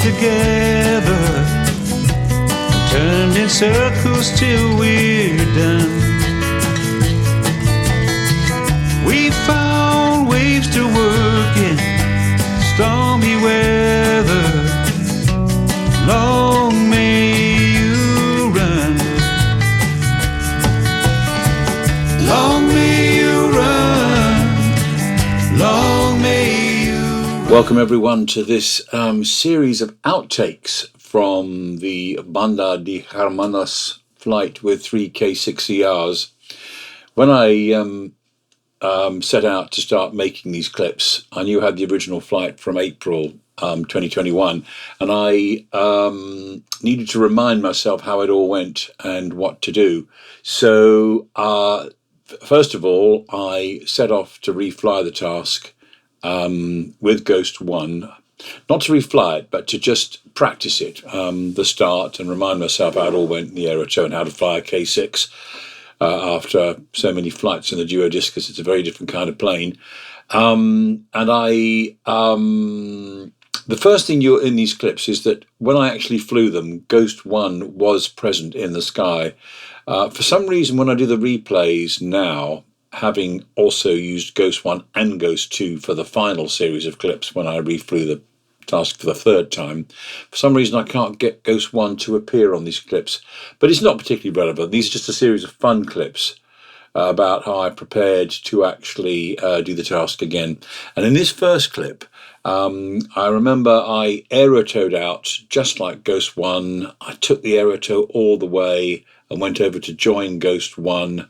together, turned in circles till we're done. We found waves to work in stormy weather. Long may you run. Long may you run. Long may you run. Welcome everyone to this series of outtakes from the Banda de Hermanas flight with 3 K6CRs. When I set out to start making these clips, I knew I had the original flight from April 2021, and I needed to remind myself how it all went and what to do. So first of all, I set off to refly the task with Ghost2, not to refly it, but to just practice it, the start, and remind myself how it all went in the Aerobatics and how to fly a K6 after so many flights in the duodiscus. It's a very different kind of plane. And the first thing you're in these clips is that when I actually flew them, Ghost2 was present in the sky. For some reason, when I do the replays now, having also used Ghost2 and Ghost2 for the final series of clips when I reflew the task for the third time, for some reason I can't get Ghost2 to appear on these clips. But it's not particularly relevant. These are just a series of fun clips about how I prepared to actually do the task again. And in this first clip, I remember I aerotowed out just like Ghost2. I took the aerotow all the way and went over to join Ghost2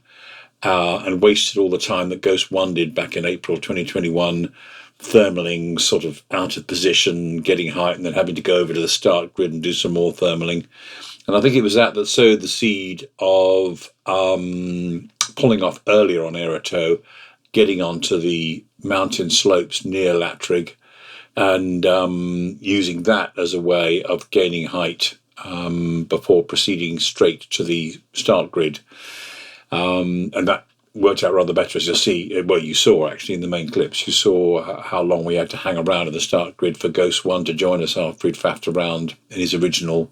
and wasted all the time that Ghost2 did back in April 2021, thermaling sort of out of position, getting height, and then having to go over to the start grid and do some more thermaling. And I think it was that sowed the seed of pulling off earlier on aerotow, getting onto the mountain slopes near Latrig, and using that as a way of gaining height before proceeding straight to the start grid. And that worked out rather better, as you'll see. Well, you saw actually in the main clips, you saw how long we had to hang around at the start grid for Ghost2 to join us after he'd faffed around in his original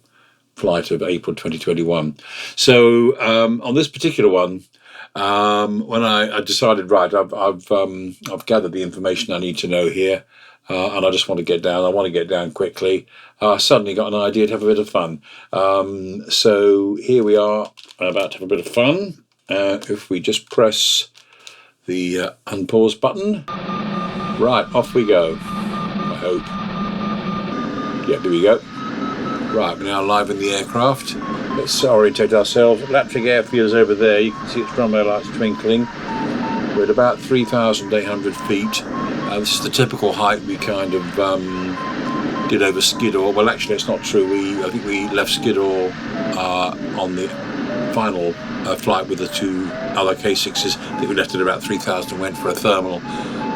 flight of April 2021. So on this particular one, when I decided, right, I've gathered the information I need to know here, and I just want to get down. I want to get down quickly. I suddenly got an idea to have a bit of fun. So here we are, about to have a bit of fun. If we just press the unpause button. Right, off we go, I hope. Yeah, here we go. Right, we're now live in the aircraft. Let's orientate ourselves. Latrig airfield is over there. You can see its runway lights twinkling. We're at about 3,800 feet. This is the typical height we kind of did over Skiddaw. Well, actually, it's not true. I think we left Skiddaw on the final flight with the two other K6s. I think we left at about 3,000 and went for a thermal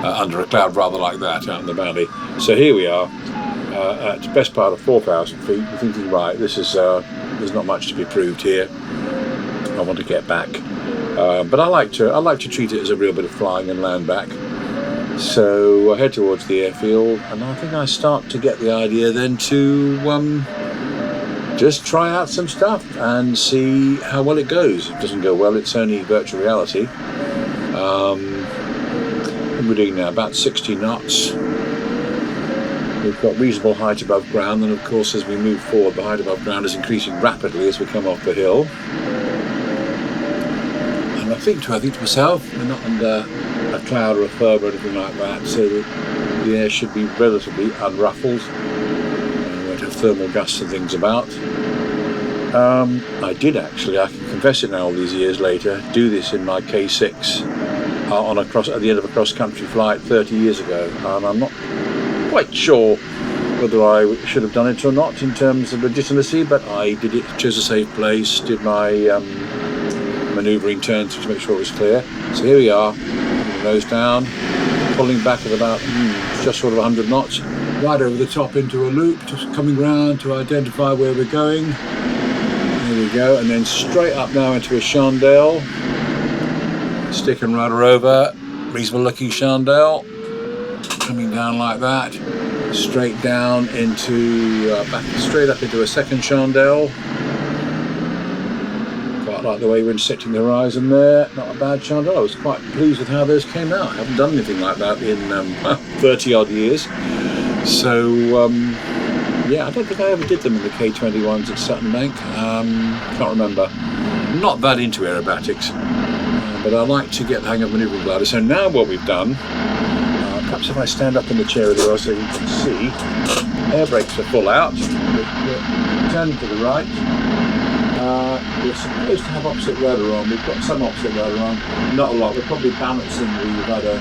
under a cloud, rather like that, out in the valley. So here we are at the best part of 4,000 feet. We're thinking, right, this is there's not much to be proved here. I want to get back, but I like to treat it as a real bit of flying and land back. So I head towards the airfield, and I think I start to get the idea then to just try out some stuff and see how well it goes. If it doesn't go well, it's only virtual reality. We're doing now about 60 knots. We've got reasonable height above ground, and of course as we move forward, the height above ground is increasing rapidly as we come off the hill. And I think to myself, we're not under a cloud or a furb or anything like that, so the air should be relatively unruffled. We won't have thermal gusts and things about. I did actually, I can confess it now all these years later, do this in my K6 at the end of a cross-country flight 30 years ago, and I'm not quite sure whether I should have done it or not in terms of legitimacy, but I did it, chose a safe place, did my manoeuvring turns to make sure it was clear. So here we are, nose down, pulling back at about just short of 100 knots, right over the top into a loop, just coming round to identify where we're going. There we go, and then straight up now into a chandelle, stick and rudder over, reasonable looking chandelle, coming down like that, straight down into, back straight up into a second chandelle. Quite like the way we're intersecting the horizon there. Not a bad chandelle. I was quite pleased with how those came out. I haven't done anything like that in 30 odd years. So yeah, I don't think I ever did them in the K21s at Sutton Bank. Can't remember. I'm not that into aerobatics, but I like to get the hang of manoeuvring glider. So now what we've done, perhaps if I stand up in the chair a little so you can see, air brakes are full out. We're turning to the right. We're supposed to have opposite rudder on. We've got some opposite rudder on, not a lot. We're probably balancing the rudder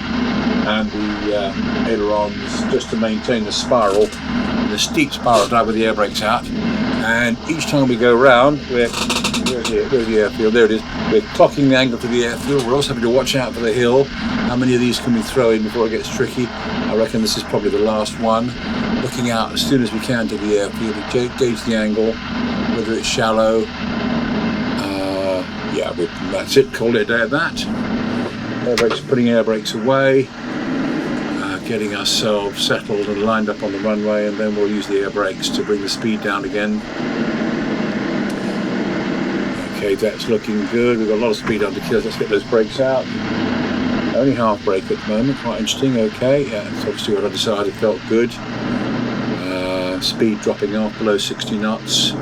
and the ailerons just to maintain the spiral, the steep spiral drive with the air brakes out. And each time we go round, where's the airfield? There it is. We're clocking the angle to the airfield. We're also having to watch out for the hill. How many of these can we throw in before it gets tricky? I reckon this is probably the last one. Looking out as soon as we can to the airfield to gauge the angle, whether it's shallow. Yeah, that's it. Call it a day at that. Air brakes, putting air brakes away, getting ourselves settled and lined up on the runway, and then we'll use the air brakes to bring the speed down again. Okay, that's looking good. We've got a lot of speed under kill. Let's get those brakes out. Only half brake at the moment. Quite interesting. Okay, yeah, that's obviously what I decided felt good. Speed dropping off below 60 knots.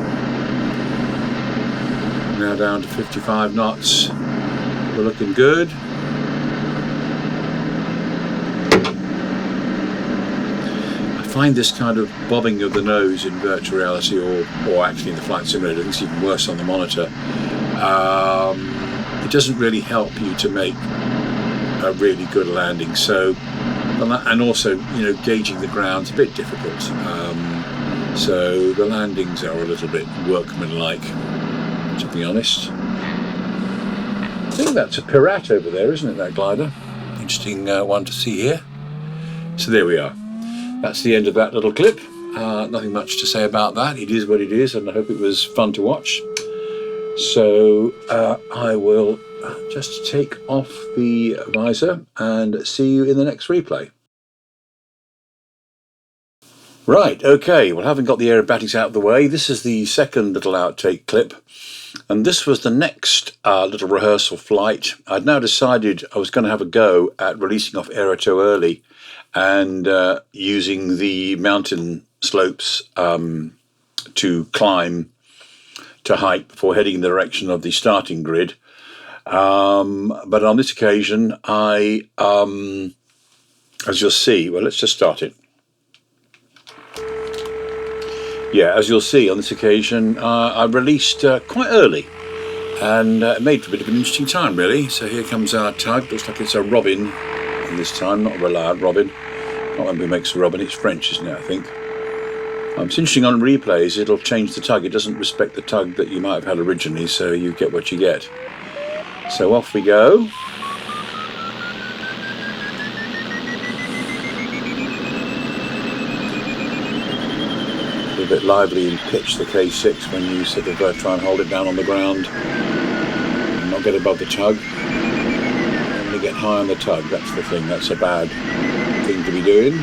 Now down to 55 knots. We're looking good. I find this kind of bobbing of the nose in virtual reality, or actually in the flight simulator, I think it's even worse on the monitor. It doesn't really help you to make a really good landing. So, and also, you know, gauging the ground's a bit difficult. So the landings are a little bit workmanlike, to be honest. I think that's a Pirat over there, isn't it, that glider? Interesting one to see here. So there we are. That's the end of that little clip. Nothing much to say about that. It is what it is, and I hope it was fun to watch. So I will just take off the visor and see you in the next replay. Right, okay, well, having got the aerobatics out of the way, this is the second little outtake clip, and this was the next little rehearsal flight. I'd now decided I was going to have a go at releasing off Aeroto early and using the mountain slopes to climb to height before heading in the direction of the starting grid. But on this occasion, I, as you'll see, well, let's just start it. Yeah, as you'll see on this occasion, I released quite early, and it made for a bit of an interesting time, really. So here comes our tug. Looks like it's a robin this time, not a Rallard robin. Can't remember who makes a robin. It's French, isn't it, I think. It's interesting on replays, it'll change the tug. It doesn't respect the tug that you might have had originally, so you get what you get. So off we go. A bit lively in pitch, the K6, when you sort of try and hold it down on the ground and not get above the tug. And you get high on the tug, that's the thing. That's a bad thing to be doing.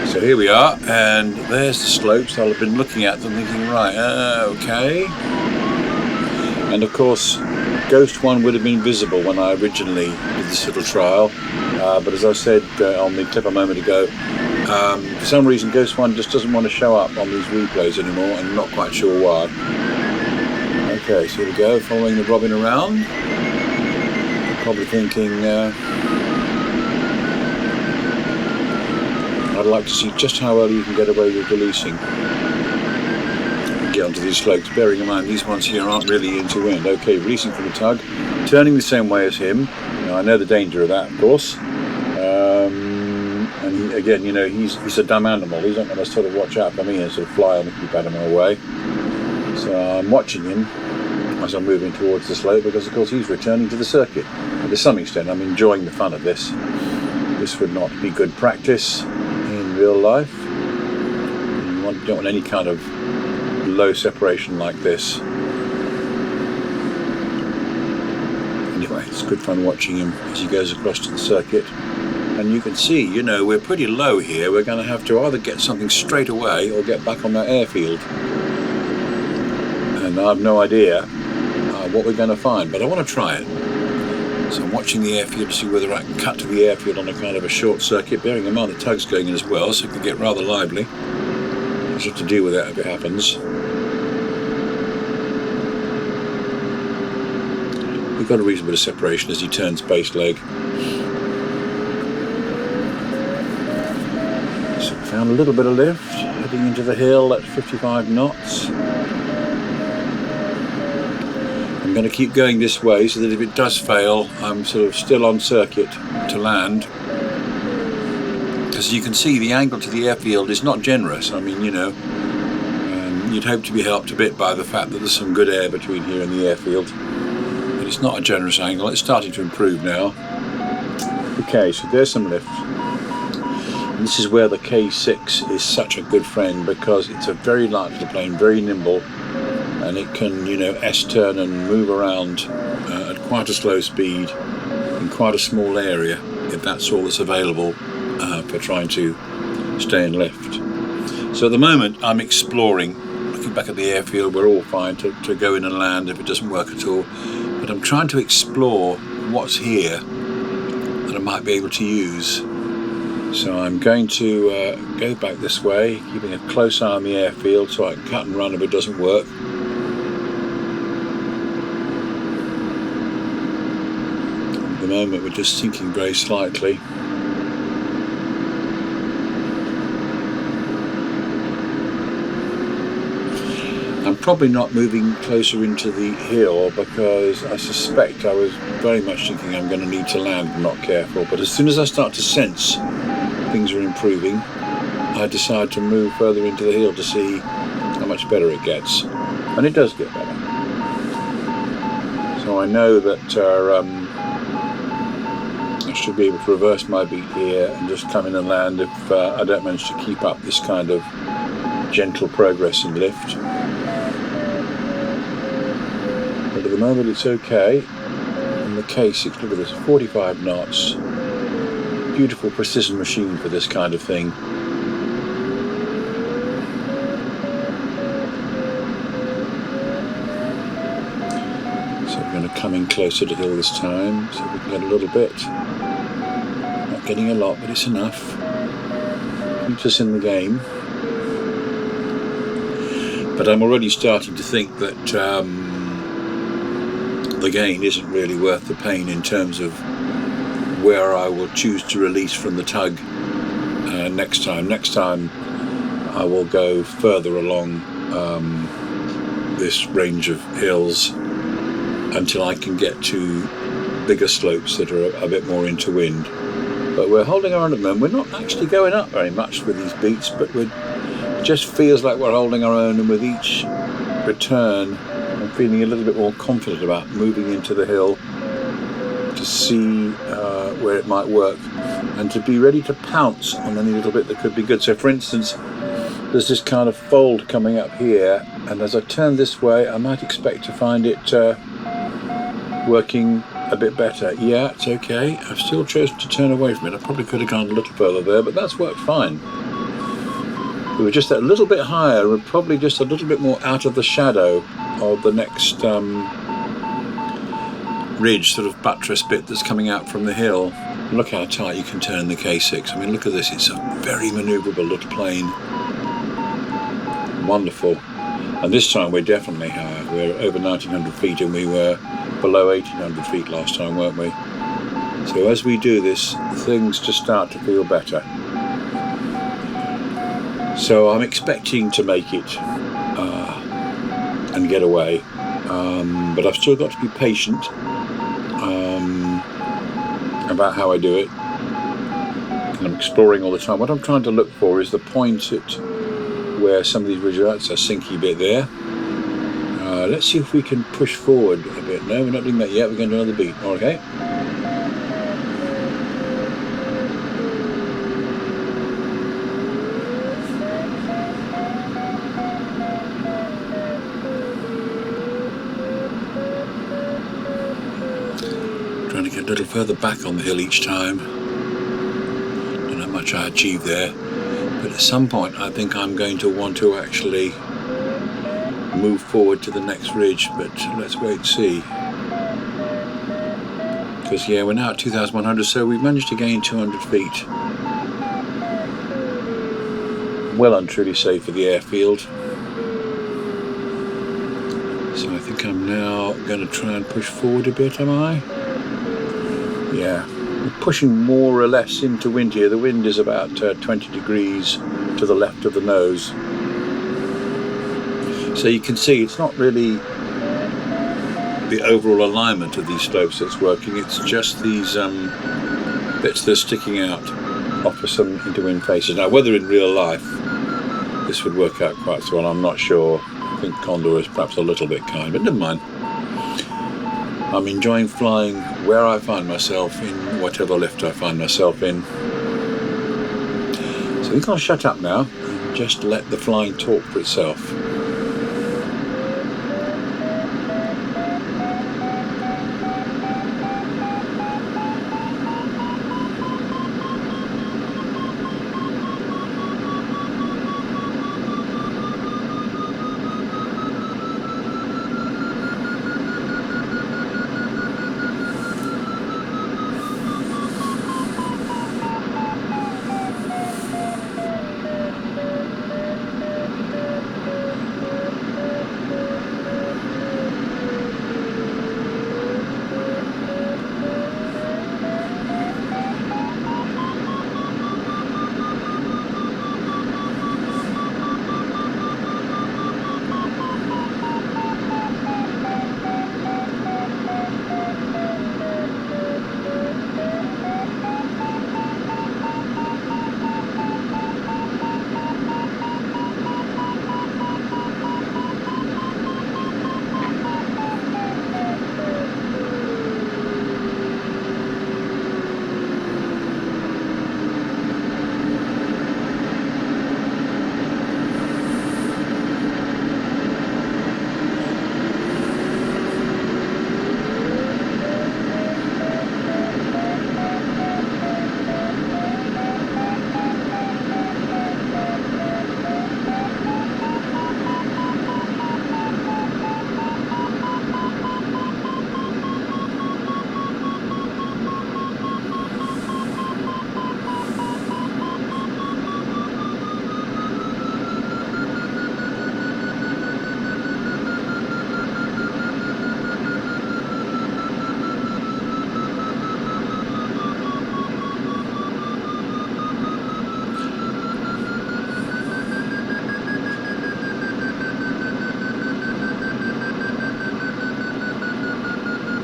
So here we are, and there's the slopes. I'll have been looking at them thinking, right, okay. And of course, Ghost 1 would have been visible when I originally did this little trial, but as I said on the clip a moment ago, for some reason Ghost 1 just doesn't want to show up on these replays anymore, and I'm not quite sure why. Okay, so here we go, following the robin around. You're probably thinking, I'd like to see just how early you can get away with releasing. Get onto these slopes, bearing in mind these ones here aren't really into wind. Okay, releasing from the tug, turning the same way as him. Now, I know the danger of that, of course. And again, you know, he's a dumb animal. He's not going to sort of watch out for me and sort of fly on and keep out of my way. So I'm watching him as I'm moving towards the slope, because of course he's returning to the circuit. And to some extent, I'm enjoying the fun of this. This would not be good practice in real life. You don't want any kind of low separation like this. Anyway, it's good fun watching him as he goes across to the circuit. And you can see, you know, we're pretty low here. We're going to have to either get something straight away or get back on that airfield. And I have no idea what we're going to find, but I want to try it. So I'm watching the airfield to see whether I can cut to the airfield on a kind of a short circuit, bearing in mind the tug's going in as well, so it can get rather lively. I just have to deal with that if it happens. We've got a reasonable bit of separation as he turns base leg. So found a little bit of lift, heading into the hill at 55 knots. I'm going to keep going this way so that if it does fail, I'm sort of still on circuit to land. As you can see, the angle to the airfield is not generous. I mean, you know, you'd hope to be helped a bit by the fact that there's some good air between here and the airfield. But it's not a generous angle. It's starting to improve now. Okay, so there's some lift. And this is where the K6 is such a good friend, because it's a very light little plane, very nimble. And it can, you know, S-turn and move around at quite a slow speed in quite a small area, if that's all that's available for trying to stay in lift. So at the moment I'm exploring, looking back at the airfield. We're all fine to go in and land if it doesn't work at all, but I'm trying to explore what's here that I might be able to use. So I'm going to go back this way, keeping a close eye on the airfield so I can cut and run if it doesn't work. At the moment we're just sinking very slightly. I'm probably not moving closer into the hill because I suspect I was very much thinking I'm going to need to land if I'm not careful, but as soon as I start to sense things are improving, I decide to move further into the hill to see how much better it gets, and it does get better. So I know that I should be able to reverse my beat here and just come in and land if I don't manage to keep up this kind of gentle progress in lift. But at the moment it's okay. And the K6, look at this, 45 knots. Beautiful precision machine for this kind of thing. So we're going to come in closer to hill this time, so we can get a little bit. Not getting a lot, but it's enough. Keeps us in the game. But I'm already starting to think that the gain isn't really worth the pain in terms of where I will choose to release from the tug next time. Next time I will go further along this range of hills until I can get to bigger slopes that are a bit more into wind. But we're holding our own at the moment. We're not actually going up very much with these beats, but it just feels like we're holding our own, and with each return I'm feeling a little bit more confident about moving into the hill to see where it might work and to be ready to pounce on any little bit that could be good. So for instance, there's this kind of fold coming up here, and as I turn this way I might expect to find it working a bit better. Yeah, it's okay. I've still chosen to turn away from it. I probably could have gone a little further there, but that's worked fine. We were just a little bit higher, we're probably just a little bit more out of the shadow of the next ridge, sort of buttress bit that's coming out from the hill. Look how tight you can turn the K6. I mean, look at this, it's a very manoeuvrable little plane. Wonderful. And this time we're definitely higher. We're over 1900 feet and we were below 1800 feet last time, weren't we? So as we do this, things just start to feel better. So I'm expecting to make it and get away, but I've still got to be patient about how I do it, and I'm exploring all the time. What I'm trying to look for is the point at where some of these ridges are. It's a sinky bit there. Let's see if we can push forward a bit. No, we're not doing that yet. We're going to do another beat. Okay. Trying to get a little further back on the hill each time. much I achieved there. But at some point I think I'm going to want to actually move forward to the next ridge, but let's wait and see. Because yeah, we're now at 2,100, so we've managed to gain 200 feet. Well and truly safe for the airfield. So I think I'm now going to try and push forward a bit, am I? Yeah, we're pushing more or less into wind here. The wind is about 20 degrees to the left of the nose. So you can see it's not really the overall alignment of these slopes that's working, it's just these bits that are sticking out off of some into wind faces. Now whether in real life this would work out quite so well, I'm not sure. I think Condor is perhaps a little bit kind, but never mind. I'm enjoying flying where I find myself, in whatever lift I find myself in. So I think I'll shut up now and just let the flying talk for itself.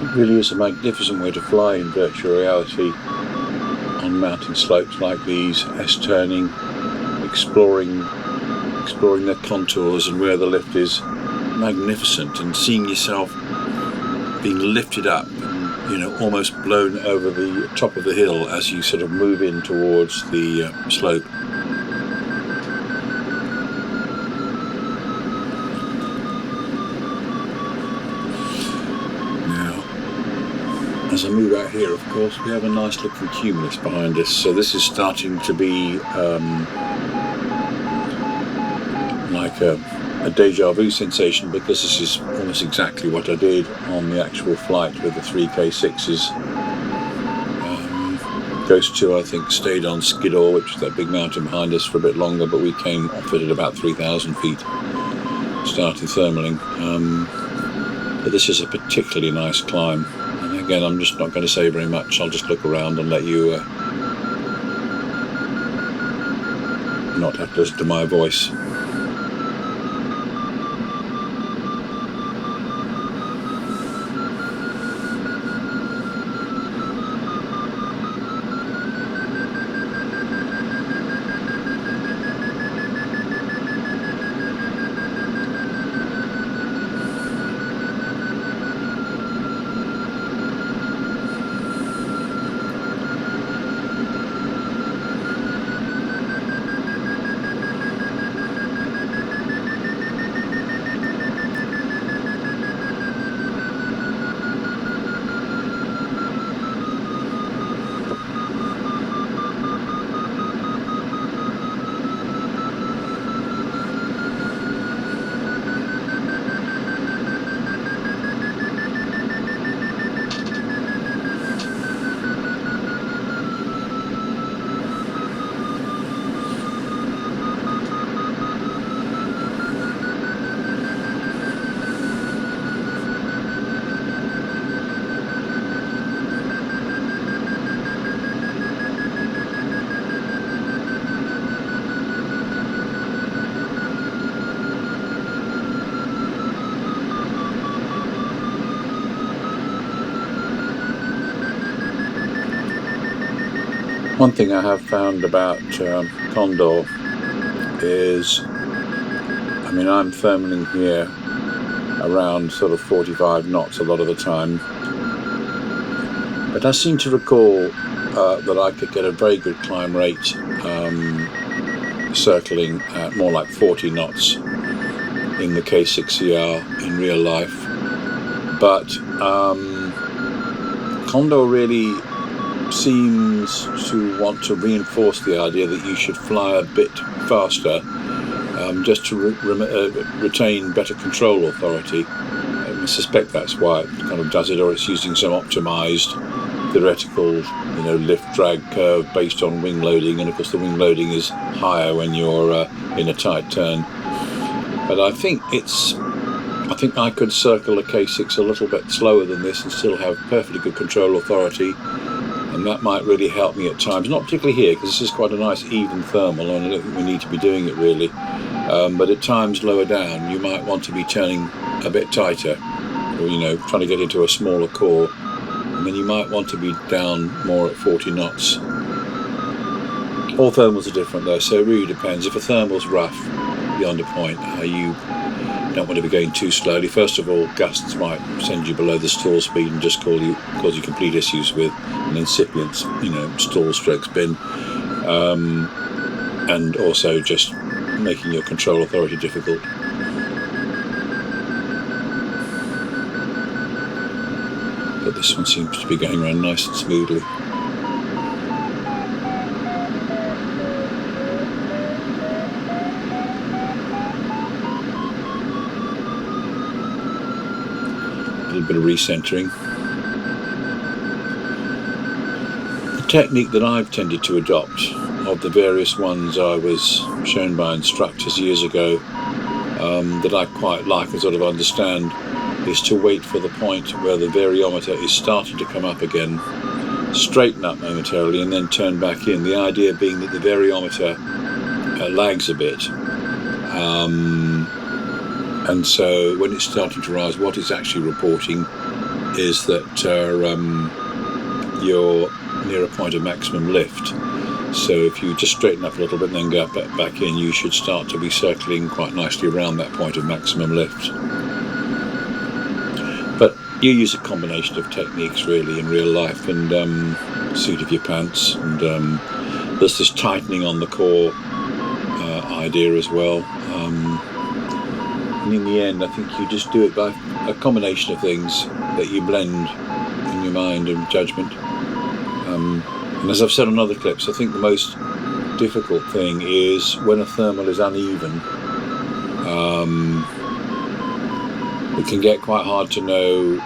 It really is a magnificent way to fly in virtual reality on mountain slopes like these, S-turning, exploring their contours and where the lift is. Magnificent, and seeing yourself being lifted up and, you know, almost blown over the top of the hill as you sort of move in towards the slope. As I move out here, of course, we have a nice looking cumulus behind us. So this is starting to be like a deja vu sensation, because this is almost exactly what I did on the actual flight with the 3 K6s. Ghost2, I think, stayed on Skiddaw, which is that big mountain behind us, for a bit longer, but we came off it at about 3,000 feet, started thermaling. But this is a particularly nice climb. And again, I'm just not going to say very much. I'll just look around and let you not have to listen to my voice. One thing I have found about Condor is, I mean, I'm thermaling here around sort of 45 knots a lot of the time, but I seem to recall that I could get a very good climb rate circling at more like 40 knots in the K6CR in real life. But Condor really seems to want to reinforce the idea that you should fly a bit faster just to retain better control authority. I suspect that's why it kind of does it, or it's using some optimized theoretical, lift drag curve based on wing loading, and of course the wing loading is higher when you're in a tight turn. But I think I could circle a K6 a little bit slower than this and still have perfectly good control authority, and that might really help me at times. Not particularly here, because this is quite a nice even thermal, and I don't think we need to be doing it really. But at times lower down, you might want to be turning a bit tighter, or trying to get into a smaller core, and then you might want to be down more at 40 knots. All thermals are different though, so it really depends. If a thermal's rough beyond a point, you don't want to be going too slowly. First of all, gusts might send you below the stall speed and just cause you complete issues with an incipient, stall stroke spin, and also just making your control authority difficult. But this one seems to be going around nice and smoothly. A little bit of recentering. The technique that I've tended to adopt, of the various ones I was shown by instructors years ago, that I quite like and sort of understand, is to wait for the point where the variometer is starting to come up again, straighten up momentarily, and then turn back in. The idea being that the variometer lags a bit, and so when it's starting to rise, what it's actually reporting is that you're near a point of maximum lift. So if you just straighten up a little bit and then go back in, you should start to be circling quite nicely around that point of maximum lift. But you use a combination of techniques really in real life, and suit of your pants, and there's this tightening on the core idea as well. And in the end, I think you just do it by a combination of things that you blend in your mind and judgment. And as I've said on other clips, I think the most difficult thing is when a thermal is uneven. It can get quite hard to know,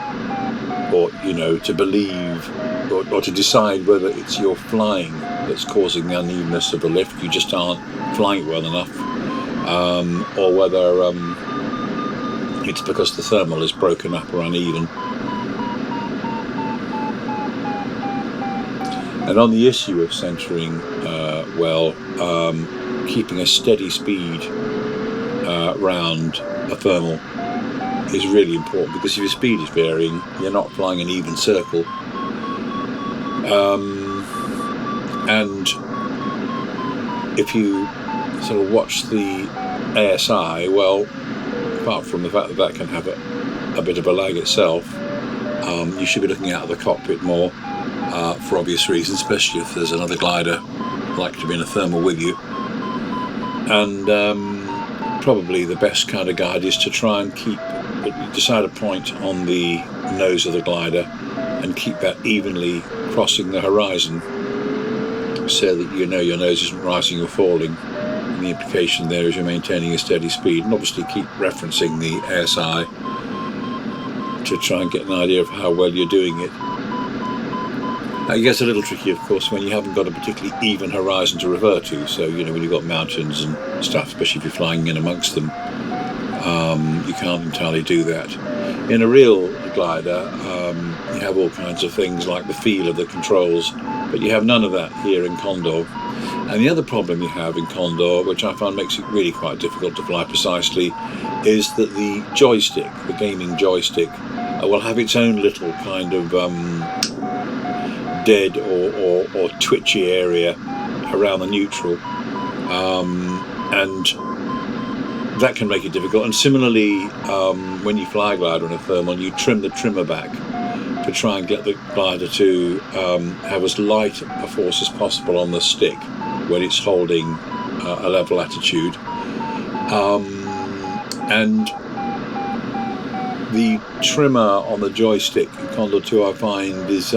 or to believe, or to decide whether it's your flying that's causing the unevenness of the lift. You just aren't flying well enough, or whether it's because the thermal is broken up or uneven. And on the issue of centering keeping a steady speed round a thermal is really important, because if your speed is varying, you're not flying an even circle. And if you sort of watch the ASI, well, apart from the fact that that can have a bit of a lag itself, you should be looking out of the cockpit more, for obvious reasons, especially if there's another glider likely to be in a thermal with you. And probably the best kind of guide is to try and decide a point on the nose of the glider and keep that evenly crossing the horizon, so that your nose isn't rising or falling. And the implication there is you're maintaining a steady speed, and obviously keep referencing the ASI to try and get an idea of how well you're doing it. It gets a little tricky, of course, when you haven't got a particularly even horizon to revert to. So, when you've got mountains and stuff, especially if you're flying in amongst them, you can't entirely do that. In a real glider, you have all kinds of things like the feel of the controls, but you have none of that here in Condor. And the other problem you have in Condor, which I find makes it really quite difficult to fly precisely, is that the joystick, the gaming joystick, will have its own little kind of dead or twitchy area around the neutral, and that can make it difficult. And similarly, when you fly a glider on a thermal, you trim the trimmer back to try and get the glider to have as light a force as possible on the stick when it's holding a level attitude. And the trimmer on the joystick in Condor 2, I find is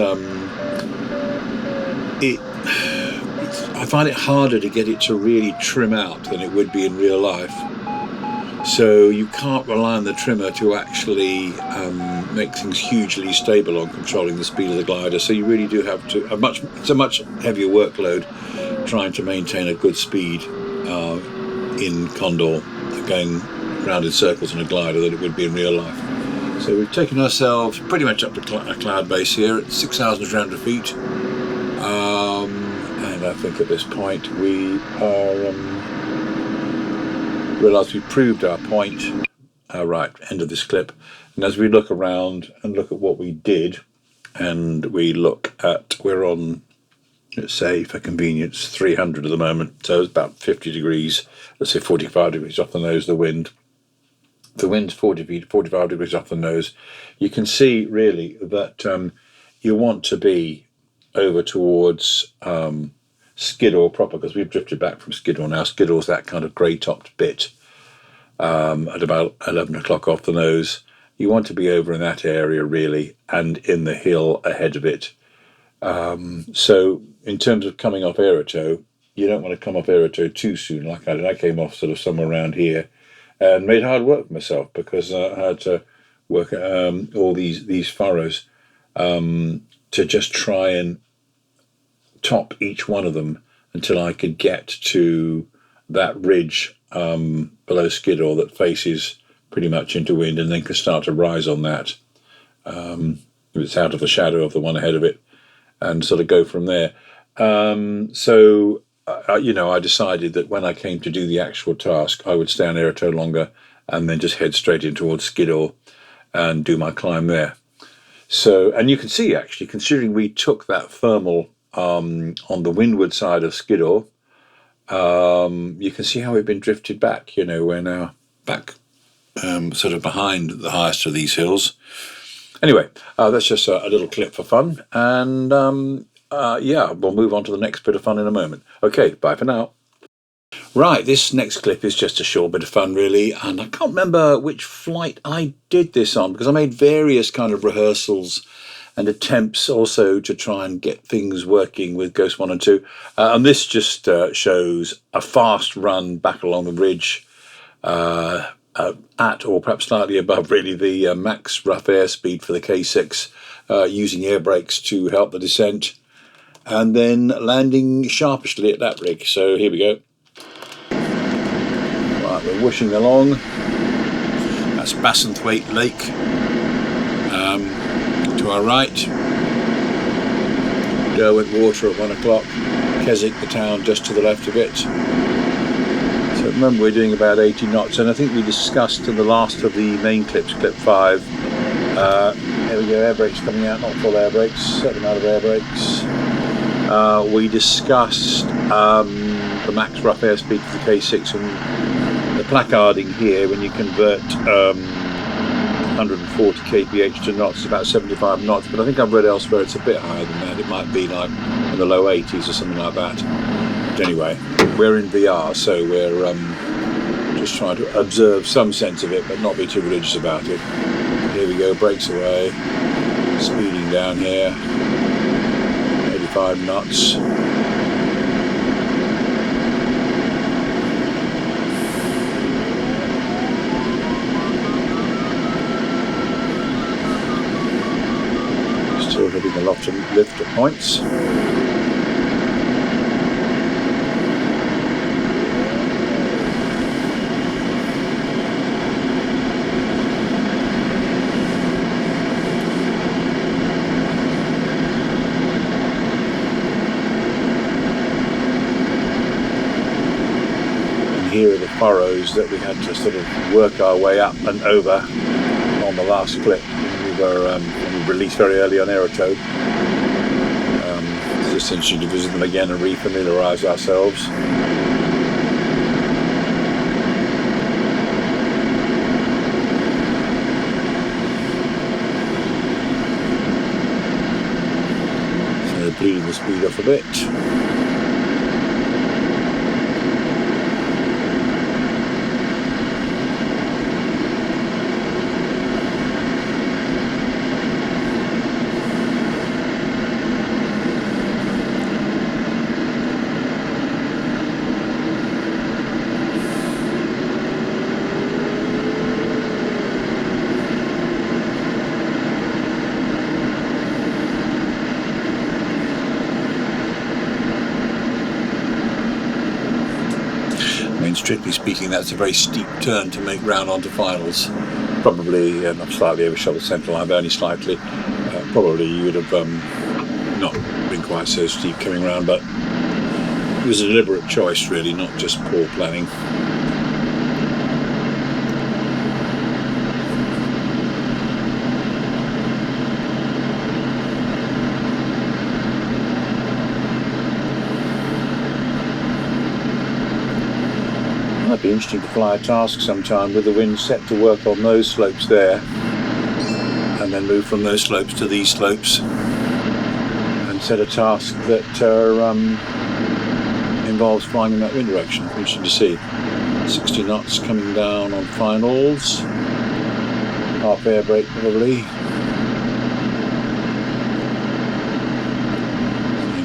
I find it harder to get it to really trim out than it would be in real life. So you can't rely on the trimmer to actually make things hugely stable on controlling the speed of the glider. So you really do have to it's a much heavier workload trying to maintain a good speed in Condor, going round in circles in a glider, than it would be in real life. So we've taken ourselves pretty much up to a cloud base here at 6,300 feet. And I think at this point we are realise we've proved our point. Right, end of this clip. And as we look around and look at what we did, and we look at, we're on, let's say for convenience, 300 at the moment, so it's about 50 degrees, let's say 45 degrees off the nose of the wind. The wind's 45 degrees off the nose. You can see really that you want to be over towards Skiddaw proper, because we've drifted back from Skiddaw now. Skiddaw's that kind of grey-topped bit at about 11 o'clock off the nose. You want to be over in that area really, and in the hill ahead of it. So in terms of coming off aerotow, you don't want to come off aerotow too soon like I did. I came off sort of somewhere around here and made hard work for myself, because I had to work all these furrows to just try and top each one of them until I could get to that ridge below Skiddaw that faces pretty much into wind, and then can start to rise on that. It's out of the shadow of the one ahead of it, and sort of go from there. So I decided that when I came to do the actual task, I would stay on aerotow longer and then just head straight in towards Skiddaw and do my climb there. So, and you can see actually, considering we took that thermal on the windward side of Skiddaw, you can see how we've been drifted back. We're now back sort of behind the highest of these hills. Anyway, that's just a little clip for fun, and we'll move on to the next bit of fun in a moment. Okay, bye for now. Right, this next clip is just a short bit of fun really, and I can't remember which flight I did this on, because I made various kind of rehearsals and attempts also to try and get things working with Ghost 1 and 2. And this just shows a fast run back along the ridge at or perhaps slightly above really the max rough airspeed for the K6, using air brakes to help the descent, and then landing sharpishly at that rig. So here we go. Right, we're whooshing along. That's Bassenthwaite Lake. To our right, Derwent Water at 1 o'clock, Keswick, the town just to the left of it. So remember, we're doing about 80 knots, and I think we discussed in the last of the main clips, clip 5, there we go, air brakes coming out, not full air brakes, certain amount of air brakes. We discussed the max rough airspeed for the K6 and the placarding here. When you convert 140 kph to knots, about 75 knots, but I think I've read elsewhere it's a bit higher than that. It might be like in the low 80s or something like that. But anyway, we're in VR, so we're just trying to observe some sense of it but not be too religious about it. Here we go, brakes away, speeding down here, 85 knots. Still hitting a lot of lift at points. And here are the furrows that we had to sort of work our way up and over on the last clip. We were released very early on aerotow. just interesting to visit them again and re-familiarise ourselves. So bleeding the speed off a bit. Strictly speaking, that's a very steep turn to make round onto finals. Probably, I'm slightly over shoulder central, I'm only slightly. Probably you would have not been quite so steep coming round, but it was a deliberate choice really, not just poor planning. Might be interesting to fly a task sometime with the wind set to work on those slopes there, and then move from those slopes to these slopes and set a task that involves flying in that wind direction. Interesting to see. 60 knots coming down on finals, half air brake probably.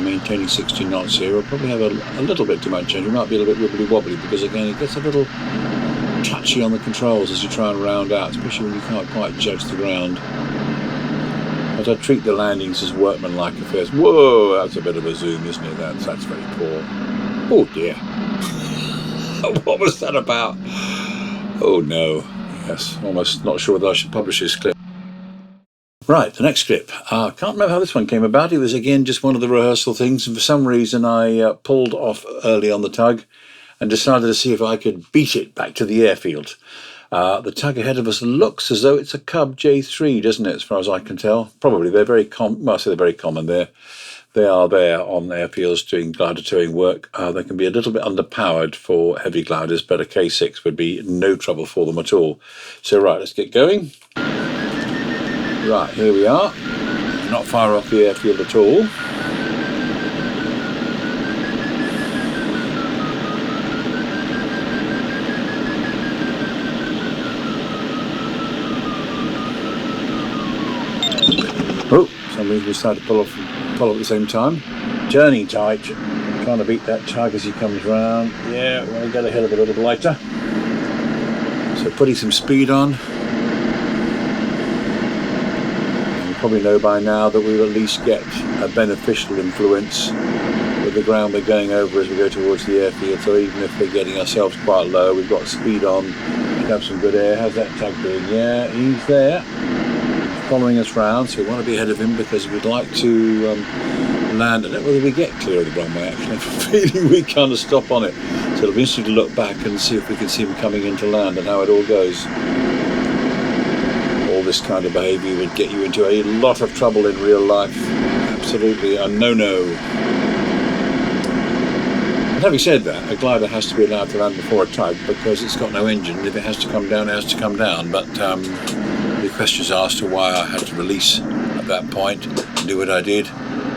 Maintaining 60 knots here. We'll probably have a little bit too much change. We might be a little bit wibbly wobbly because again it gets a little touchy on the controls as you try and round out, especially when you can't quite judge the ground. But I treat the landings as workmanlike affairs. Whoa, that's a bit of a zoom, isn't it? That's very poor. Oh dear. What was that about? Oh no. Yes, almost not sure whether I should publish this clip. Right, the next clip. I can't remember how this one came about. It was again just one of the rehearsal things, and for some reason I pulled off early on the tug and decided to see if I could beat it back to the airfield. The tug ahead of us looks as though it's a Cub J3, doesn't it, as far as I can tell? Probably. They're very common. Well, I say they're very common there. They are there on airfields doing glider towing work. They can be a little bit underpowered for heavy gliders, but a K6 would be no trouble for them at all. So right, let's get going. Right, here we are. Not far off the airfield at all. Oh, for some reason we decided to pull off at the same time. Turning tight, trying to beat that tug as he comes round. Yeah, we're going to get ahead of a little lighter. So putting some speed on. Probably know by now that we will at least get a beneficial influence with the ground we're going over as we go towards the airfield. So even if we're getting ourselves quite low, we've got speed on, we have some good air. How's that tug doing? Yeah, he's there, following us round. So we want to be ahead of him because we'd like to land. I don't know whether we get clear of the runway actually. I have a feeling we kind of stop on it. So it'll be interesting to look back and see if we can see him coming into land and how it all goes. This kind of behaviour would get you into a lot of trouble in real life. Absolutely a no-no. And having said that, a glider has to be allowed to land before a tug because it's got no engine. If it has to come down, it has to come down. But the question is asked to why I had to release at that point and do what I did.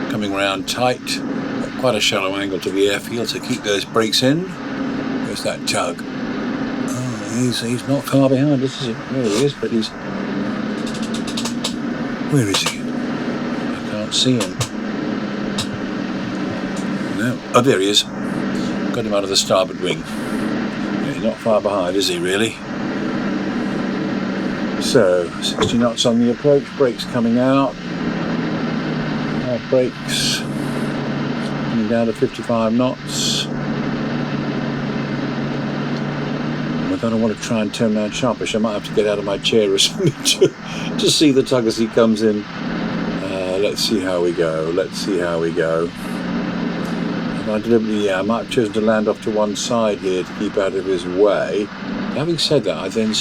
Coming around tight, quite a shallow angle to the airfield, so keep those brakes in. There's that tug. Oh, he's not far behind us, is he? There he is, but he's... Where is he? I can't see him. No. Oh, there he is. Got him out of the starboard wing. Yeah, he's not far behind, is he, really? So, 60 knots on the approach. Brakes coming out. Half brakes. Coming down to 55 knots. I don't want to try and turn around sharpish. I might have to get out of my chair or something to see the tug as he comes in. Let's see how we go. I might have chosen to land off to one side here to keep out of his way. Having said that, I then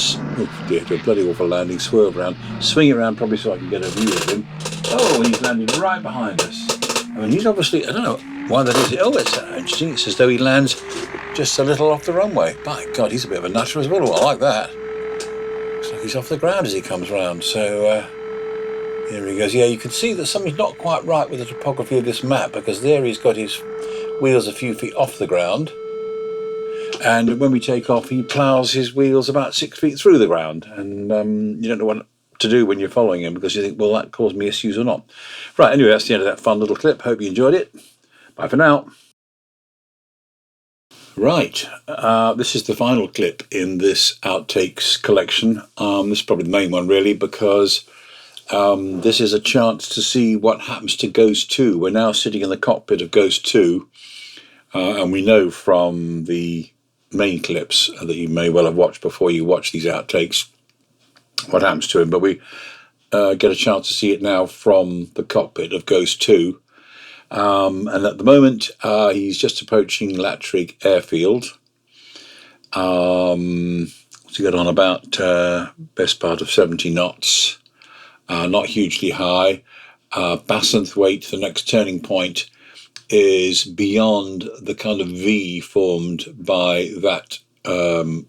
do a bloody awful landing, swerve around, swing it around probably so I can get a view of him. Oh, he's landed right behind us. I mean, he's obviously, I don't know why that is. Oh, it's interesting. It's as though he lands just a little off the runway. By God, he's a bit of a nutter as well. Oh, I like that. Looks like he's off the ground as he comes round. So here he goes. Yeah, you can see that something's not quite right with the topography of this map, because there he's got his wheels a few feet off the ground. And when we take off, he ploughs his wheels about 6 feet through the ground. And you don't know what to do when you're following him, because you think, will that cause me issues or not? Right, anyway, that's the end of that fun little clip. Hope you enjoyed it. Bye for now. Right, this is the final clip in this outtakes collection. This is probably the main one, really, because this is a chance to see what happens to Ghost 2. We're now sitting in the cockpit of Ghost 2, and we know from the main clips that you may well have watched before you watch these outtakes what happens to him, but we get a chance to see it now from the cockpit of Ghost 2. And at the moment, he's just approaching Latrig Airfield. So got on about best part of 70 knots, not hugely high. Bassenth Weight, the next turning point, is beyond the kind of V formed by that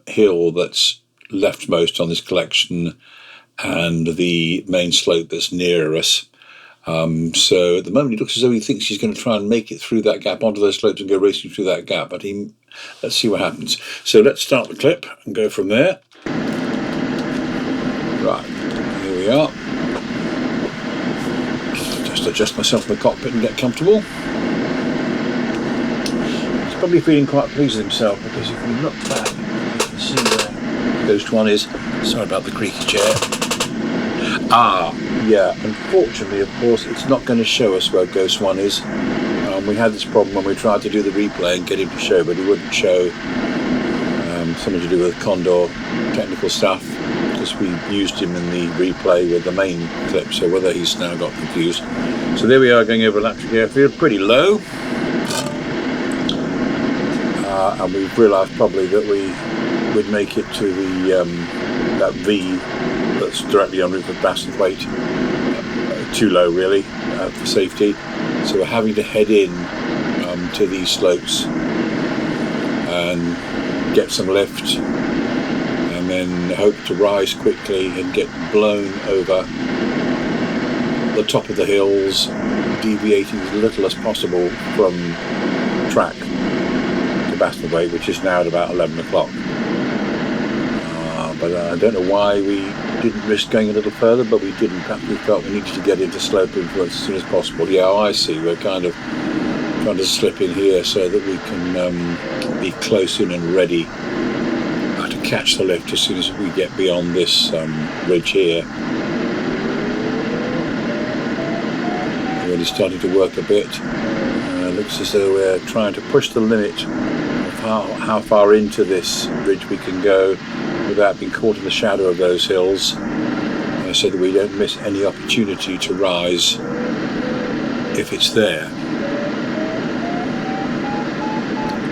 hill that's leftmost on this collection and the main slope that's nearer us. So at the moment, it looks as though he thinks he's going to try and make it through that gap onto those slopes and go racing through that gap. But let's see what happens. So let's start the clip and go from there. Right, here we are. Just adjust myself in the cockpit and get comfortable. He's probably feeling quite pleased with himself, because if we look back, you can see where Ghost 1 is. Sorry about the creaky chair. Yeah, unfortunately, of course, it's not going to show us where Ghost 1 is. We had this problem when we tried to do the replay and get him to show, but he wouldn't show. Something to do with Condor technical stuff, because we used him in the replay with the main clip, so whether he's now got confused. So there we are, going over Latrig Airfield, pretty low. And we've realised probably that we would make it to the that V that's directly en route for Bassenth Weight. Too low, really, for safety. So we're having to head in to these slopes and get some lift, and then hope to rise quickly and get blown over the top of the hills, deviating as little as possible from track to Bassenth Weight, which is now at about 11 o'clock. But I don't know why we didn't risk going a little further, but we didn't. Perhaps we felt we needed to get into slope influence as soon as possible. Yeah, I see. We're kind of trying to slip in here so that we can be close in and ready to catch the lift as soon as we get beyond this ridge here. We're really starting to work a bit. Looks as though we're trying to push the limit of how far into this ridge we can go without being caught in the shadow of those hills, so that we don't miss any opportunity to rise if it's there.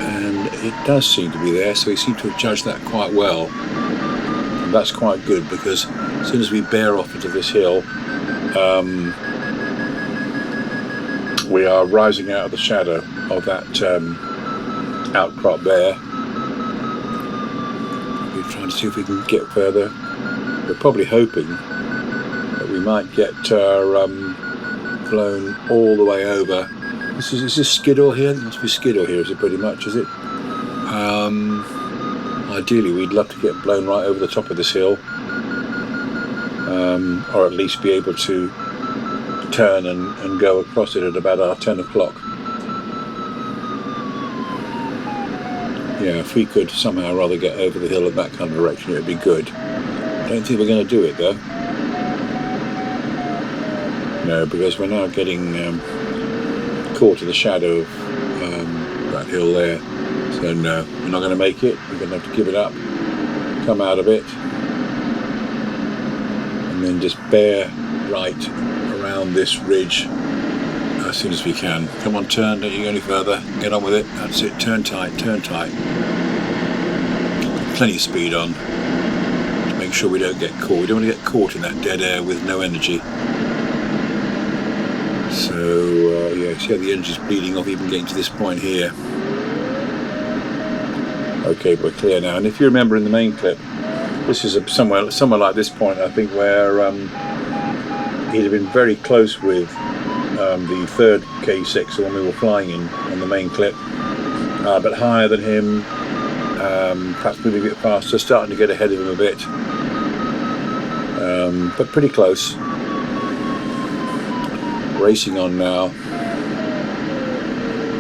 And it does seem to be there, so we seem to have judged that quite well. And that's quite good, because as soon as we bear off into this hill, we are rising out of the shadow of that outcrop there. We're trying to see if we can get further. We're probably hoping that we might get blown all the way over. Is this Skiddaw here? It must be Skiddaw here, is it pretty much, is it? Ideally, we'd love to get blown right over the top of this hill, or at least be able to turn and go across it at about 10 o'clock. Yeah, if we could somehow rather get over the hill in that kind of direction, it would be good. I don't think we're going to do it, though. No, because we're now getting caught in the shadow of that hill there. So no, we're not going to make it. We're going to have to give it up, come out of it, and then just bear right around this ridge as soon as we can. Come on, turn, don't you go any further. Get on with it. That's it. Turn tight, turn tight. Plenty of speed on to make sure we don't get caught. We don't want to get caught in that dead air with no energy. So yeah, see how the engine's bleeding off even getting to this point here. Okay, we're clear now. And if you remember in the main clip, this is somewhere like this point, I think, where he'd have been very close with the third K6, the one we were flying in on the main clip, but higher than him, perhaps moving a bit faster, starting to get ahead of him a bit, but pretty close. Racing on now,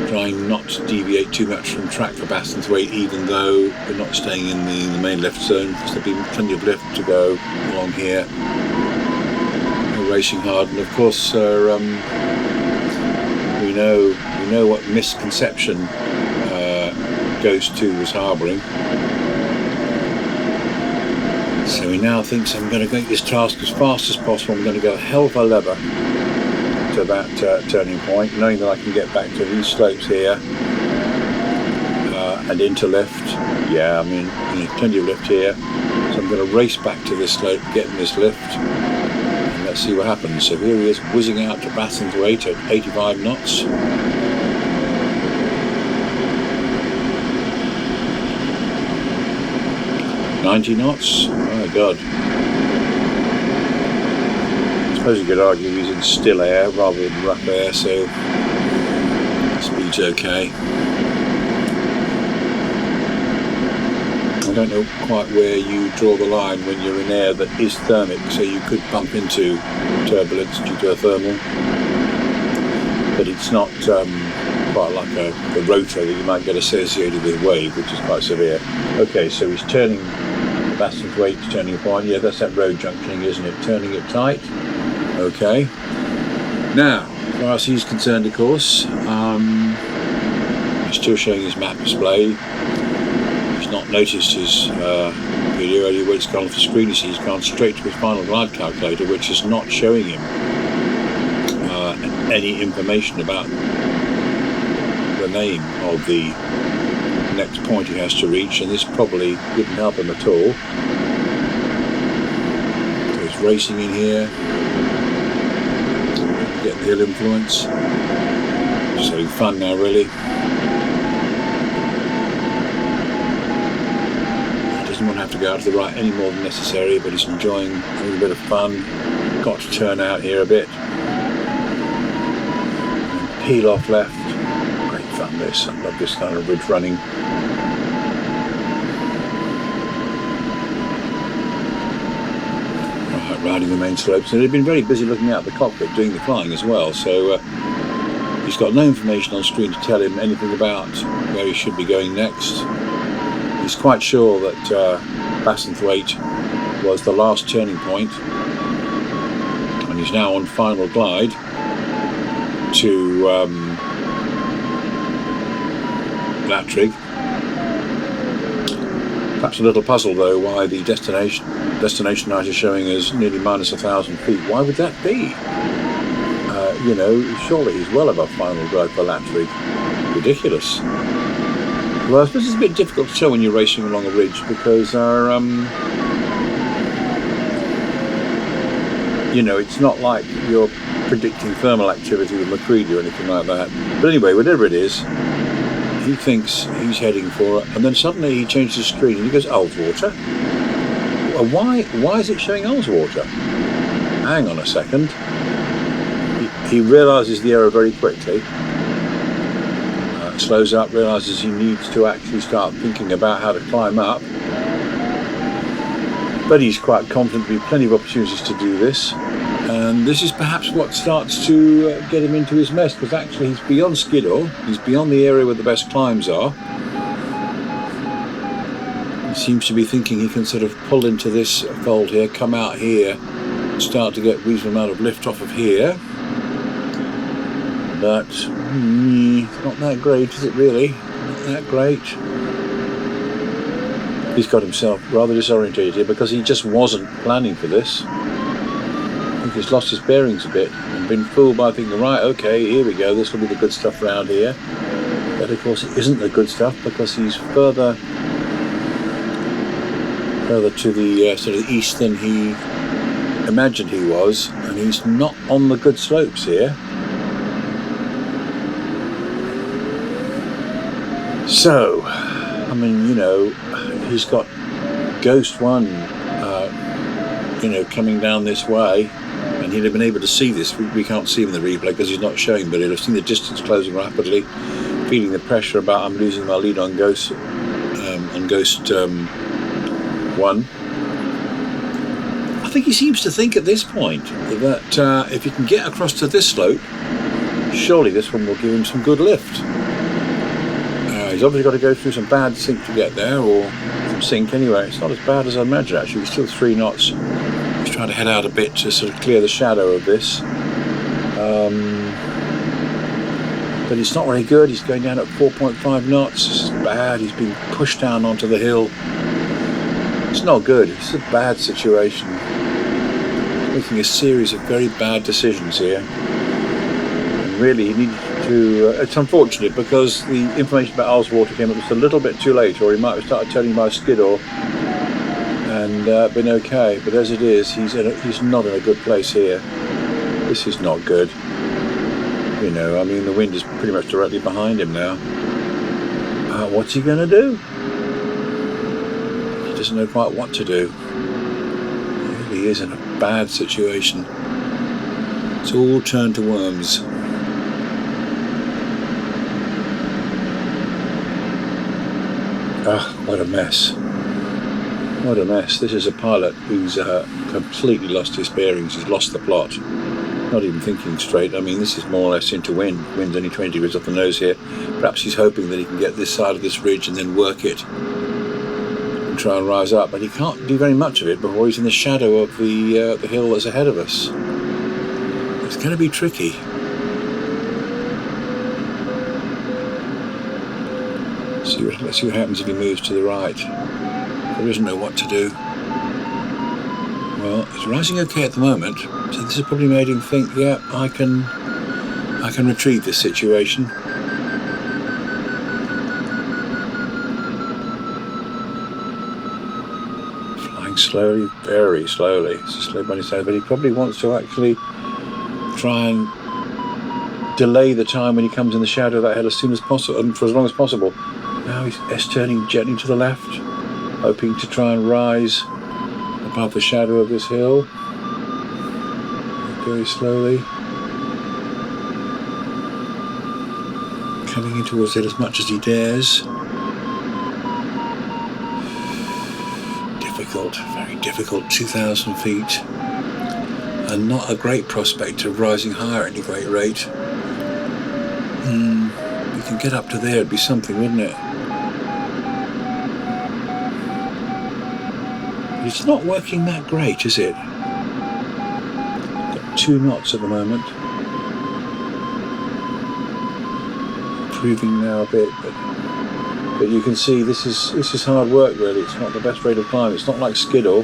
trying not to deviate too much from track for Bassenthwaite, even though we're not staying in the main left zone, because there'll be plenty of lift to go along here. We're racing hard, and of course we know what misconception Ghost2 was harbouring. So he now thinks I'm going to make this task as fast as possible. I'm going to go hell of a lever to that turning point, knowing that I can get back to these slopes here and into lift. Yeah, I mean, plenty of lift here. So I'm going to race back to this slope, getting this lift, and let's see what happens. So here he is, whizzing out to Bassenthwaite at 85 knots. $90 knots. Oh my God. I suppose you could argue he's in still air rather than rough air, so speed's okay. I don't know quite where you draw the line when you're in air that is thermic, so you could bump into turbulence due to a thermal, but it's not quite like a rotor that you might get associated with wave, which is quite severe. Okay, so he's turning Bassenthwaite, turning point. Yeah, that's that road junctioning, isn't it? Turning it tight. Okay. Now, as far as he's concerned, of course, he's still showing his map display. He's not noticed his video earlier where it's gone off the screen. You see, he's gone straight to his final glide calculator, which is not showing him any information about the name of the next point he has to reach, and this probably didn't help him at all. So he's racing in here, getting the hill influence. Just having fun now, really. He doesn't want to have to go out to the right any more than necessary, but he's enjoying a little bit of fun. Got to turn out here a bit. And peel off left. Great fun this. I love this kind of ridge running. Riding the main slopes, and they've been very busy looking out the cockpit doing the flying as well, so he's got no information on screen to tell him anything about where he should be going next. He's quite sure that Bassenthwaite was the last turning point, and he's now on final glide to Latrig. Perhaps a little puzzled though why the destination light is showing us nearly minus 1,000 feet. Why would that be? You know, surely he's well above final glide for Latrig. Ridiculous. Well, I suppose it's a bit difficult to tell when you're racing along a ridge, because our you know, it's not like you're predicting thermal activity with McCready or anything like that. But anyway, whatever it is, he thinks he's heading for it, and then suddenly he changes the screen and he goes, Ullswater? Well, why is it showing Ullswater? Hang on a second. He realises the error very quickly, slows up, realises he needs to actually start thinking about how to climb up, but he's quite confident there'll be plenty of opportunities to do this. And this is perhaps what starts to get him into his mess, because actually he's beyond Skiddaw, he's beyond the area where the best climbs are. He seems to be thinking he can sort of pull into this fold here, come out here, start to get a reasonable amount of lift off of here. But not that great, is it really? Not that great. He's got himself rather disorientated here because he just wasn't planning for this. I think he's lost his bearings a bit and been fooled by thinking, right, okay, here we go, this will be the good stuff around here. But of course it isn't the good stuff, because he's further to the sort of east than he imagined he was, and he's not on the good slopes here. So, I mean, you know, he's got Ghost 1, you know, coming down this way, and he'd have been able to see this. We can't see him in the replay because he's not showing, but he'd have seen the distance closing rapidly, feeling the pressure about I'm losing my lead on Ghost 1. I think he seems to think at this point that if he can get across to this slope, surely this one will give him some good lift. He's obviously got to go through some bad sink to get there, or some sink anyway. It's not as bad as I imagined actually. He's still 3 knots. He's trying to head out a bit to sort of clear the shadow of this. But it's not very good. He's going down at 4.5 knots. This is bad. He's being pushed down onto the hill. It's not good. It's a bad situation. Making a series of very bad decisions here. And really, he needed to. It's unfortunate because the information about Ullswater came up just a little bit too late, or he might have started turning by Skiddaw and been okay. But as it is, he's not in a good place here. This is not good. You know, I mean, the wind is pretty much directly behind him now. What's he going to do? He doesn't know quite what to do. He really is in a bad situation. It's all turned to worms. What a mess. What a mess. This is a pilot who's completely lost his bearings. He's lost the plot. Not even thinking straight. I mean, this is more or less into wind. Wind's only 20 degrees off the nose here. Perhaps he's hoping that he can get this side of this ridge and then work it and try and rise up. But he can't do very much of it before he's in the shadow of the hill that's ahead of us. It's going to be tricky. Let's see what happens if he moves to the right. He doesn't know what to do. Well, he's rising okay at the moment, so this has probably made him think, yeah, I can retrieve this situation. Flying slowly, very slowly. It's a slow bunny style, but he probably wants to actually try and delay the time when he comes in the shadow of that hill as soon as possible, and for as long as possible. Now he's S-turning gently to the left, hoping to try and rise above the shadow of this hill. Very slowly. Coming in towards it as much as he dares. Difficult, very difficult, 2,000 feet. And not a great prospect of rising higher at any great rate. If we can get up to there, it'd be something, wouldn't it? But it's not working that great, is it? Got 2 knots at the moment. Improving now a bit, but you can see this is hard work really. It's not the best rate of climb. It's not like Skiddaw.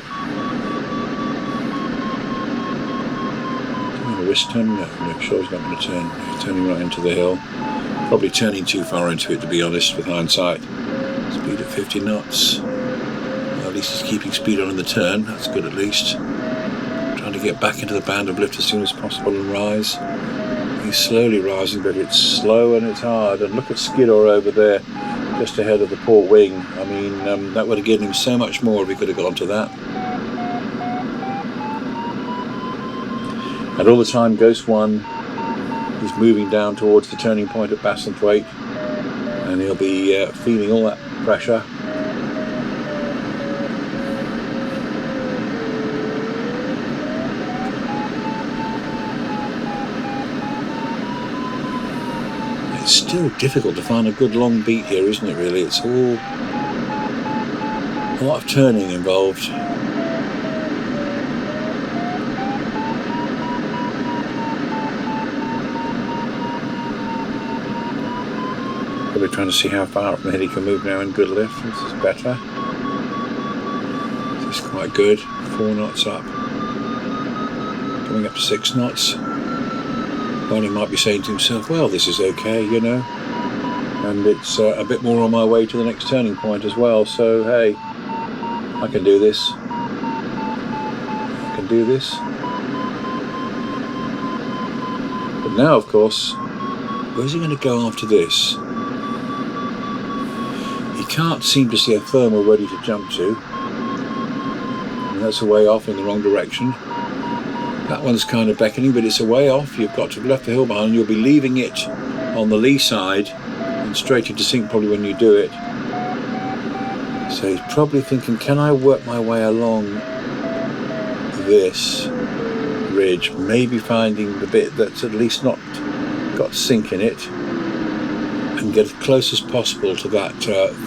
Doing a wrist turn? No, I'm sure he's not going to turn. He's turning right into the hill. Probably turning too far into it, to be honest, with hindsight. Speed at 50 knots. Well, at least he's keeping speed on in the turn. That's good at least. Trying to get back into the band of lift as soon as possible and rise. He's slowly rising, but it's slow and it's hard. And look at Skiddaw over there, just ahead of the port wing. I mean, that would have given him so much more if he could have got onto that. And all the time, Ghost 1 is moving down towards the turning point at Bassenthwaite, and he'll be feeling all that pressure. It's still difficult to find a good long beat here, isn't it, really? It's all a lot of turning involved. Probably trying to see how far up ahead he can move now in good lift. This is better. This is quite good. 4 knots up. Coming up to 6 knots. Well, he might be saying to himself, well, this is okay, you know. And it's a bit more on my way to the next turning point as well. So, hey, I can do this. I can do this. But now, of course, where's he going to go after this? can't seem to see a thermal ready to jump to. And that's a way off in the wrong direction. That one's kind of beckoning, but it's a way off. You've got to have left the hill behind. You'll be leaving it on the lee side and straight into sink probably when you do it. So he's probably thinking, can I work my way along this ridge, maybe finding the bit that's at least not got sink in it, and get as close as possible to that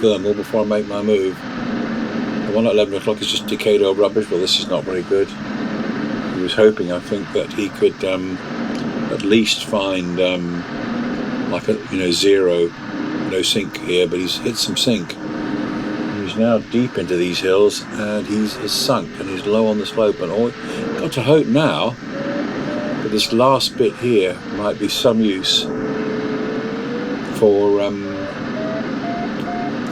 thermal before I make my move. The one at 11 o'clock is just decayed old rubbish. Well, this is not very good. He was hoping, I think, that he could at least find like a zero, no sink here, but he's hit some sink. He's now deep into these hills, and he's sunk, and he's low on the slope. And all got to hope now that this last bit here might be some use for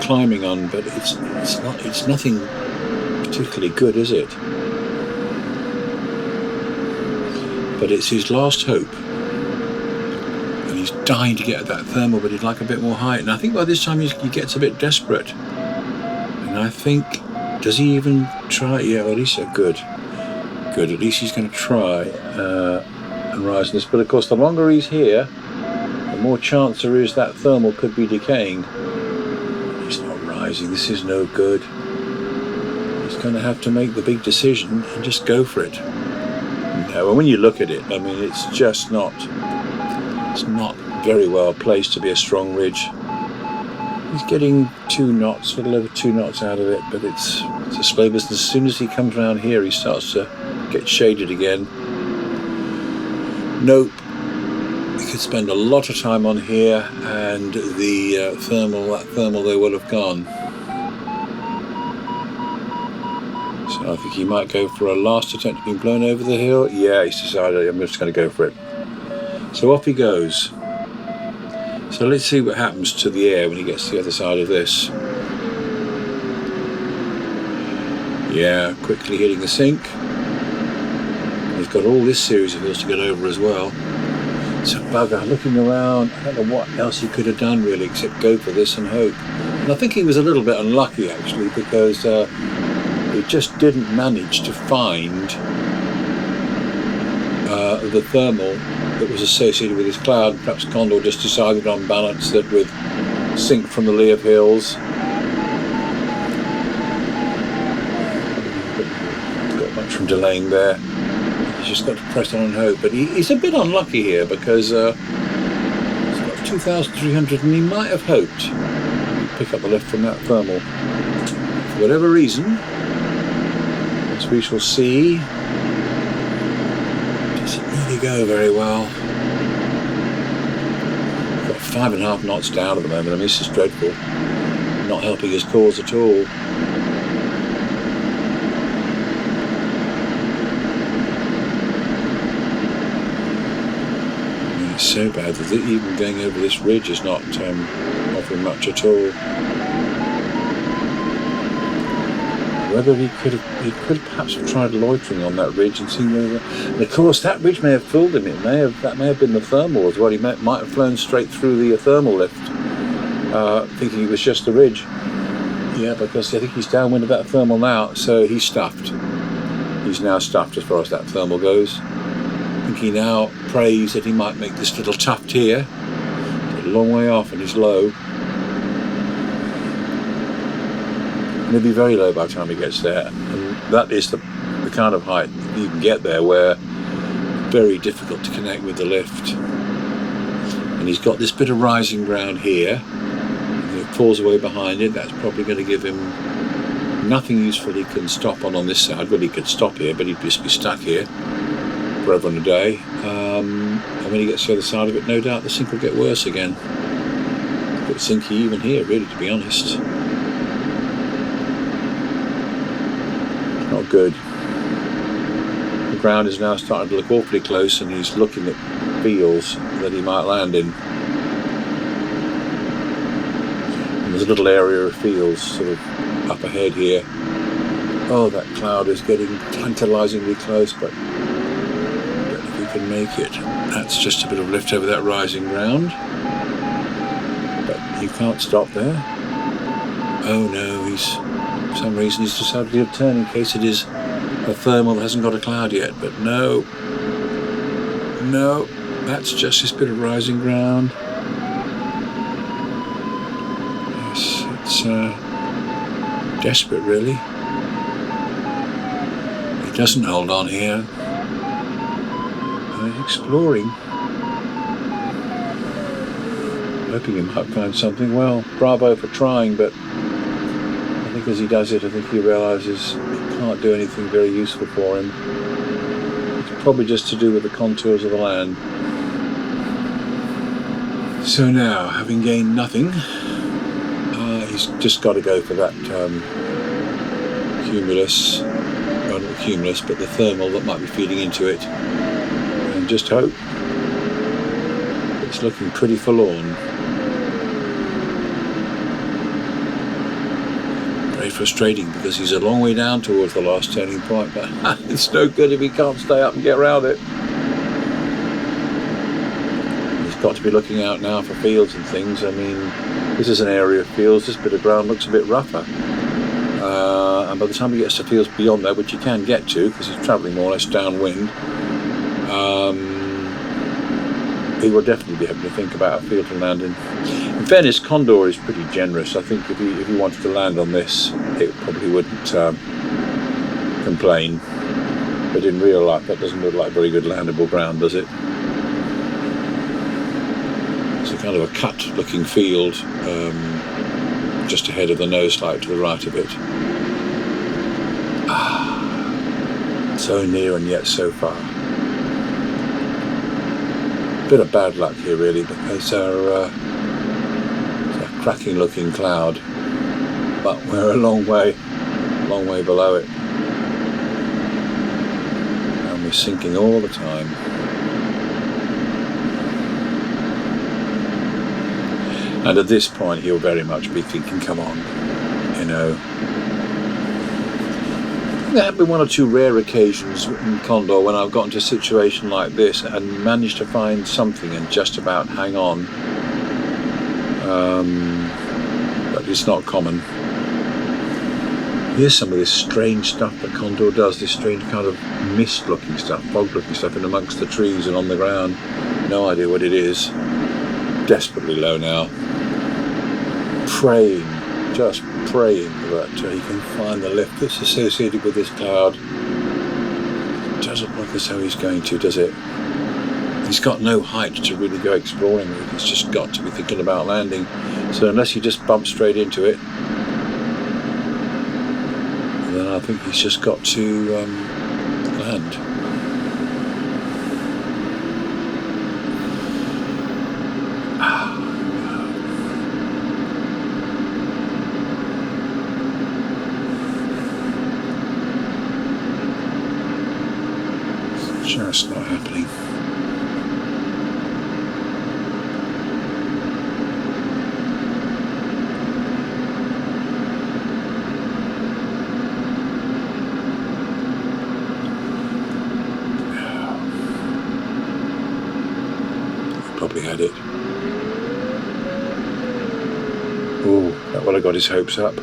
climbing on, but it's nothing particularly good, is it? But it's his last hope, and he's dying to get at that thermal, but he'd like a bit more height. And I think by this time he gets a bit desperate. And I think, does he even try? Yeah, well, at least good. At least he's going to try and rise in this. But of course, the longer he's here, the more chance there is that thermal could be decaying. He's not rising. This is no good. He's going to have to make the big decision and just go for it. No, and when you look at it, I mean, it's just not. It's not very well placed to be a strong ridge. He's getting 2 knots, a little over 2 knots out of it, but it's a slow business. As soon as he comes around here, he starts to get shaded again. Nope. He could spend a lot of time on here, and the thermal there will have gone. So I think he might go for a last attempt at being blown over the hill. Yeah, he's decided, I'm just going to go for it. So off he goes. So let's see what happens to the air when he gets to the other side of this. Yeah, quickly hitting the sink. He's got all this series of hills to get over as well. So bugger, looking around, I don't know what else he could have done really except go for this and hope. And I think he was a little bit unlucky actually, because he just didn't manage to find the thermal that was associated with his cloud. Perhaps Condor just decided on balance that with sink from the lee of hills, got much from delaying there. He's just got to press on and hope. But he's a bit unlucky here because he's got 2,300 and he might have hoped he'd pick up the lift from that thermal. For whatever reason, as we shall see, go very well. Got 5.5 knots down at the moment. I mean, this is dreadful. Not helping his cause at all. I mean, it's so bad that even going over this ridge is not offering much at all. Whether he could perhaps have tried loitering on that ridge and seen whether. And of course, that ridge may have fooled him. That may have been the thermal as well. He might have flown straight through the thermal lift, thinking it was just the ridge. Yeah, because I think he's downwind of that thermal now, so he's stuffed. He's now stuffed as far as that thermal goes. I think he now prays that he might make this little tuft here. It's a long way off and he's low. And he'll be very low by the time he gets there, and that is the kind of height you can get there where very difficult to connect with the lift. And he's got this bit of rising ground here, and it falls away behind it. That's probably going to give him nothing useful he can stop on this side. Well, he could stop here, but he'd just be stuck here forever and a day. And when he gets to the other side of it, no doubt the sink will get worse again. A bit sinky even here, really, to be honest. Not good. The ground is now starting to look awfully close, and he's looking at fields that he might land in. And there's a little area of fields sort of up ahead here. Oh, that cloud is getting tantalisingly close, but I don't know if he can make it. That's just a bit of lift over that rising ground. But you can't stop there. Oh no, for some reason he's decided to turn in case it is a thermal that hasn't got a cloud yet. But no, that's just this bit of rising ground. Yes, it's desperate really. He doesn't hold on here. He's exploring, hoping he might find something. Well, bravo for trying, but I think as he does it, I think he realises it can't do anything very useful for him. It's probably just to do with the contours of the land. So now, having gained nothing, he's just got to go for that cumulus, well, not cumulus, but the thermal that might be feeding into it, and just hope. It's looking pretty forlorn. Very frustrating because he's a long way down towards the last turning point, but it's no good if he can't stay up and get around it. He's got to be looking out now for fields and things. I mean, this is an area of fields. This bit of ground looks a bit rougher. And by the time he gets to fields beyond that, which he can get to because he's travelling more or less downwind, he will definitely be having to think about a field to land in. In fairness, Condor is pretty generous. I think if he wanted to land on this, it probably wouldn't complain. But in real life, that doesn't look like very good landable ground, does it? It's a kind of a cut-looking field just ahead of the nose slide to the right of it. So near and yet so far. Bit of bad luck here really, because it's a cracking looking cloud, but we're a long way below it, and we're sinking all the time. And at this point he'll very much be thinking, come on, you know. There have been one or two rare occasions in Condor when I've got into a situation like this and managed to find something and just about hang on. But it's not common. Here's some of this strange stuff that Condor does, this strange kind of mist-looking stuff, fog-looking stuff in amongst the trees and on the ground. No idea what it is. Desperately low now. Praying, just praying that he can find the lift that's associated with this cloud. Doesn't look as though he's going to, does it? He's got no height to really go exploring with. He's just got to be thinking about landing. So unless he just bumps straight into it, then I think he's just got to land. Just not happening. Probably had it. Oh, that would have got his hopes up.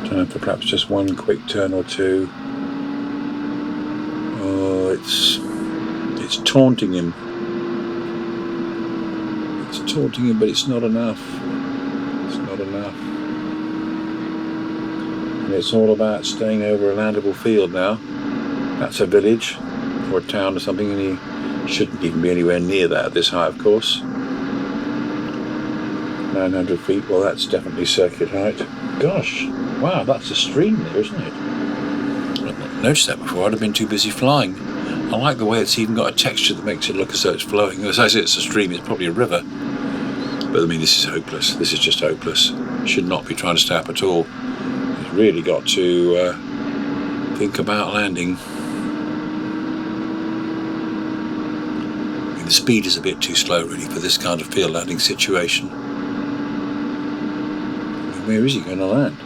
Time for perhaps just one quick turn or two. Oh, it's taunting him. It's taunting him, but it's not enough. It's not enough. And it's all about staying over a landable field now. That's a village or a town or something, and he shouldn't even be anywhere near that at this height, of course. 900 feet, well that's definitely circuit height. Gosh, wow, that's a stream there, isn't it? I've not noticed that before, I'd have been too busy flying. I like the way it's even got a texture that makes it look as though it's flowing. As I say, it's a stream, it's probably a river. But I mean, this is hopeless. This is just hopeless. Should not be trying to stay up at all. He's really got to think about landing. I mean, the speed is a bit too slow, really, for this kind of field landing situation. Where is he going to land?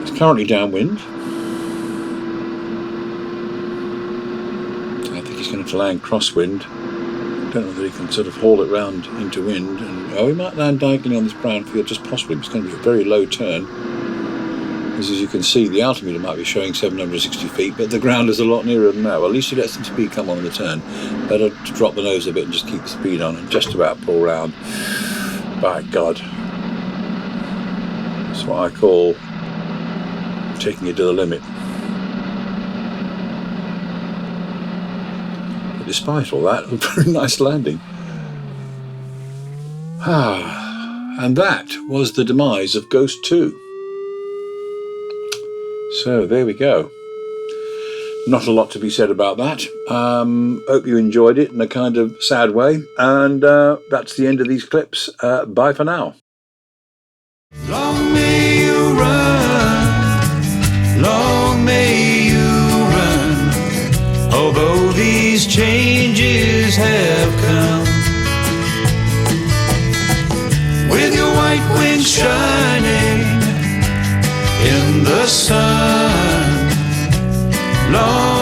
It's currently downwind. I think he's he's going to land crosswind. Don't know whether he can sort of haul it round into wind. And he might land diagonally on this brown field, just possibly. It's going to be a very low turn. As you can see, the altimeter might be showing 760 feet, but the ground is a lot nearer than that. Well, at least he lets some speed come on in the turn. Better to drop the nose a bit and just keep the speed on and just about pull round. By God. That's what I call taking it to the limit. But despite all that, a very nice landing. And that was the demise of Ghost 2. So there we go. Not a lot to be said about that. Hope you enjoyed it in a kind of sad way. And that's the end of these clips. Bye for now. Long may you run, long may you run, although these changes have come. With your white wings shining in the sun, long